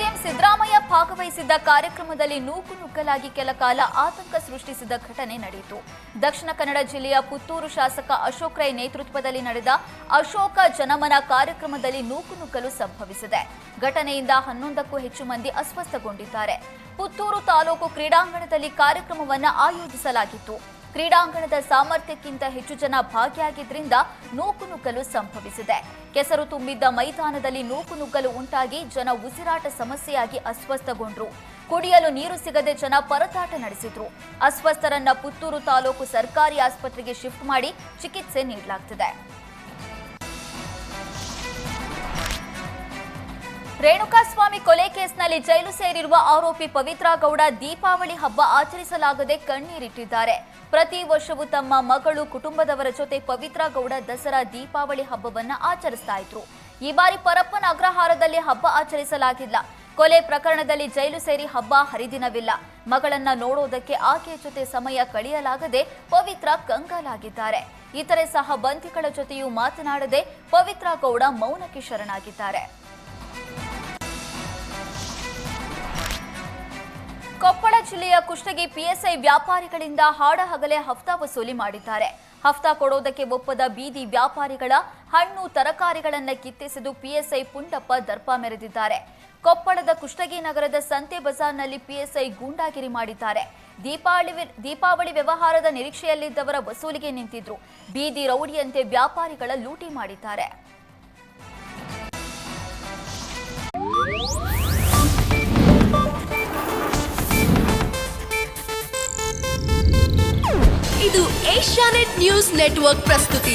CM Siddaramaiah ಭಾಗವಹಿಸಿದ್ದ ಕಾರ್ಯಕ್ರಮದಲ್ಲಿ ನೂಕುನುಗ್ಗಲಾಗಿ ಕೆಲ ಕಾಲ ಆತಂಕ ಸೃಷ್ಟಿಸಿದ ಘಟನೆ ನಡೆಯಿತು. ದಕ್ಷಿಣ ಕನ್ನಡ ಜಿಲ್ಲೆಯ ಪುತ್ತೂರು ಶಾಸಕ ಅಶೋಕ್ ರೈ ನೇತೃತ್ವದಲ್ಲಿ ನಡೆದ ಅಶೋಕ ಜನಮನ ಕಾರ್ಯಕ್ರಮದಲ್ಲಿ ನೂಕುನುಗ್ಗಲು ಸಂಭವಿಸಿದೆ. ಘಟನೆಯಿಂದ 11ಕ್ಕೂ ಹೆಚ್ಚು ಮಂದಿ ಅಸ್ವಸ್ಥಗೊಂಡಿದ್ದಾರೆ. ಪುತ್ತೂರು ತಾಲೂಕು ಕ್ರೀಡಾಂಗಣದಲ್ಲಿ ಕಾರ್ಯಕ್ರಮವನ್ನು ಆಯೋಜಿಸಲಾಗಿತ್ತು. ಕ್ರೀಡಾಂಗಣದ ಸಾಮರ್ಥ್ಯಕ್ಕಿಂತ ಹೆಚ್ಚು ಜನ ಭಾಗಿಯಾಗಿದ್ದರಿಂದ ನೂಕುನುಗ್ಗಲು ಸಂಭವಿಸಿದೆ. ಕೆಸರು ತುಂಬಿದ್ದ ಮೈದಾನದಲ್ಲಿ ನೂಕುನುಗ್ಗಲು ಉಂಟಾಗಿ ಜನ ಉಸಿರಾಟ ಸಮಸ್ಯೆಯಾಗಿ ಅಸ್ವಸ್ಥಗೊಂಡ್ರು. ಕುಡಿಯಲು ನೀರು ಸಿಗದೆ ಜನ ಪರದಾಟ ನಡೆಸಿದ್ರು. ಅಸ್ವಸ್ಥರನ್ನ ಪುತ್ತೂರು ತಾಲೂಕು ಸರ್ಕಾರಿ ಆಸ್ಪತ್ರೆಗೆ ಶಿಫ್ಟ್ ಮಾಡಿ ಚಿಕಿತ್ಸೆ ನೀಡಲಾಗುತ್ತಿದೆ. ರೇಣುಕಾಸ್ವಾಮಿ ಕೊಲೆ ಕೇಸ್ನಲ್ಲಿ ಜೈಲು ಸೇರಿರುವ ಆರೋಪಿ ಪವಿತ್ರಾ ಗೌಡ ದೀಪಾವಳಿ ಹಬ್ಬ ಆಚರಿಸಲಾಗದೆ ಕಣ್ಣೀರಿಟ್ಟಿದ್ದಾರೆ. ಪ್ರತಿ ವರ್ಷವೂ ತಮ್ಮ ಮಗಳು ಕುಟುಂಬದವರ ಜೊತೆ ಪವಿತ್ರಾ ಗೌಡ ದಸರಾ ದೀಪಾವಳಿ ಹಬ್ಬವನ್ನ ಆಚರಿಸ್ತಾ ಇದ್ರು. ಈ ಬಾರಿ ಪರಪ್ಪನ ಅಗ್ರಹಾರದಲ್ಲಿ ಹಬ್ಬ ಆಚರಿಸಲಾಗಿಲ್ಲ. ಕೊಲೆ ಪ್ರಕರಣದಲ್ಲಿ ಜೈಲು ಸೇರಿ ಹಬ್ಬ ಹರಿದಿನವಿಲ್ಲ. ಮಗಳನ್ನ ನೋಡೋದಕ್ಕೆ ಆಕೆಯ ಜೊತೆ ಸಮಯ ಕಳೆಯಲಾಗದೆ ಪವಿತ್ರಾ ಕಂಗಾಲಾಗಿದ್ದಾರೆ. ಇತರೆ ಸಹ ಬಂಧಿಗಳ ಜೊತೆಯೂ ಮಾತನಾಡದೆ ಪವಿತ್ರಾ ಗೌಡ ಮೌನಕ್ಕೆ ಶರಣಾಗಿದ್ದಾರೆ. ಕೊಪ್ಪಳ ಜಿಲ್ಲೆಯ ಕುಷ್ಟಗಿ ಪಿಎಸ್ಐ ವ್ಯಾಪಾರಿಗಳಿಂದ ಹಾಡಹಗಲೇ ಹಫ್ತಾ ವಸೂಲಿ ಮಾಡಿದ್ದಾರೆ. ಹಫ್ತಾ ಕೊಡೋದಕ್ಕೆ ಒಪ್ಪದ ಬೀದಿ ವ್ಯಾಪಾರಿಗಳ ಹಣ್ಣು ತರಕಾರಿಗಳನ್ನು ಕಿತ್ತೆಸೆದು ಪಿಎಸ್ಐ ಪುಂಡಪ್ಪ ದರ್ಪ ಮೆರೆದಿದ್ದಾರೆ. ಕೊಪ್ಪಳದ ಕುಷ್ಟಗಿ ನಗರದ ಸಂತೆ ಬಜಾರ್ನಲ್ಲಿ ಪಿಎಸ್ಐ ಗೂಂಡಾಗಿರಿ ಮಾಡಿದ್ದಾರೆ. ದೀಪಾವಳಿ ವ್ಯವಹಾರದ ನಿರೀಕ್ಷೆಯಲ್ಲಿದ್ದವರ ವಸೂಲಿಗೆ ನಿಂತಿದ್ರು. ಬೀದಿ ರೌಡಿಯಂತೆ ವ್ಯಾಪಾರಿಗಳ ಲೂಟಿ ಮಾಡಿದ್ದಾರೆ. ಇದು ಏಷ್ಯಾನೆಟ್ ನ್ಯೂಸ್ ನೆಟ್ವರ್ಕ್ ಪ್ರಸ್ತುತಿ.